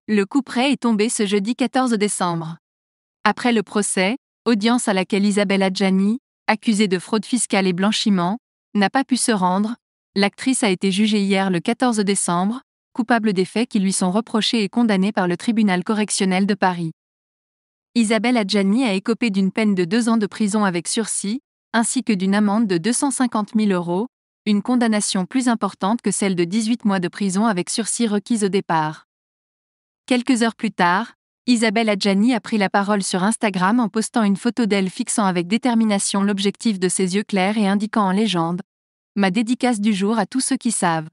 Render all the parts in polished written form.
Le couperet est tombé ce jeudi 14 décembre. Après le procès, audience à laquelle Isabelle Adjani, accusée de fraude fiscale et blanchiment, n'a pas pu se rendre, l'actrice a été jugée hier le 14 décembre, coupable des faits qui lui sont reprochés et condamnée par le tribunal correctionnel de Paris. Isabelle Adjani a écopé d'une peine de 2 ans de prison avec sursis, ainsi que d'une amende de 250 000 €, une condamnation plus importante que celle de 18 mois de prison avec sursis requise au départ. Quelques heures plus tard, Isabelle Adjani a pris la parole sur Instagram en postant une photo d'elle fixant avec détermination l'objectif de ses yeux clairs et indiquant en légende « Ma dédicace du jour à tous ceux qui savent.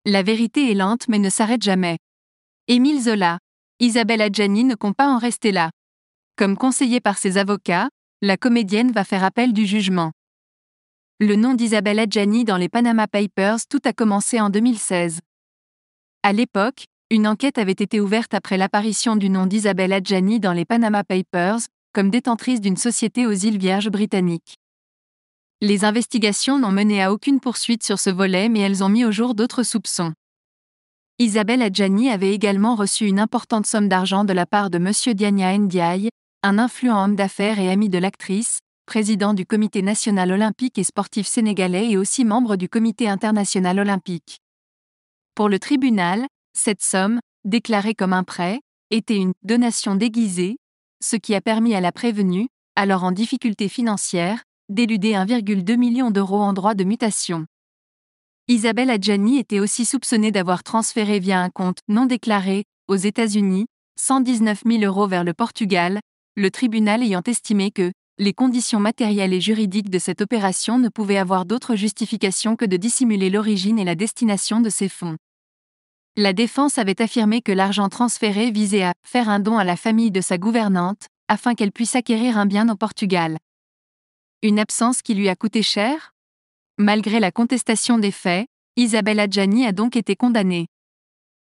La vérité est lente mais ne s'arrête jamais. » Émile Zola. Isabelle Adjani ne compte pas en rester là. Comme conseillée par ses avocats, la comédienne va faire appel du jugement. Le nom d'Isabelle Adjani dans les Panama Papers, tout a commencé en 2016. À l'époque, une enquête avait été ouverte après l'apparition du nom d'Isabelle Adjani dans les Panama Papers, comme détentrice d'une société aux îles Vierges britanniques. Les investigations n'ont mené à aucune poursuite sur ce volet, mais elles ont mis au jour d'autres soupçons. Isabelle Adjani avait également reçu une importante somme d'argent de la part de M. Diania Ndiaye, un influent homme d'affaires et ami de l'actrice, président du Comité national olympique et sportif sénégalais et aussi membre du Comité international olympique. Pour le tribunal, cette somme, déclarée comme un prêt, était une « donation déguisée », ce qui a permis à la prévenue, alors en difficulté financière, d'éluder 1,2 million d'euros en droits de mutation. Isabelle Adjani était aussi soupçonnée d'avoir transféré via un compte non déclaré, aux États-Unis, 119 000 € vers le Portugal, le tribunal ayant estimé que les conditions matérielles et juridiques de cette opération ne pouvaient avoir d'autre justification que de dissimuler l'origine et la destination de ces fonds. La défense avait affirmé que l'argent transféré visait à faire un don à la famille de sa gouvernante, afin qu'elle puisse acquérir un bien au Portugal. Une absence qui lui a coûté cher ? Malgré la contestation des faits, Isabelle Adjani a donc été condamnée.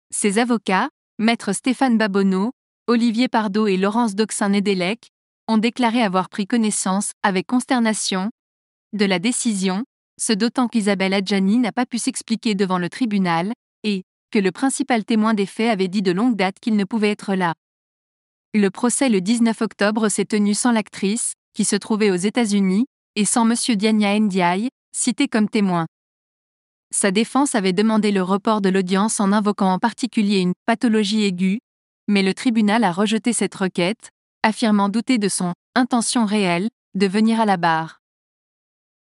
Ses avocats, maître Stéphane Babonneau, Olivier Pardo et Laurence Doxin-Nedelec, ont déclaré avoir pris connaissance, avec consternation, de la décision, ce d'autant qu'Isabelle Adjani n'a pas pu s'expliquer devant le tribunal, et que le principal témoin des faits avait dit de longue date qu'il ne pouvait être là. Le procès le 19 octobre s'est tenu sans l'actrice, qui se trouvait aux États-Unis, et sans M. Diania Ndiaye, cité comme témoin. Sa défense avait demandé le report de l'audience en invoquant en particulier une pathologie aiguë, mais le tribunal a rejeté cette requête, affirmant douter de son intention réelle de venir à la barre.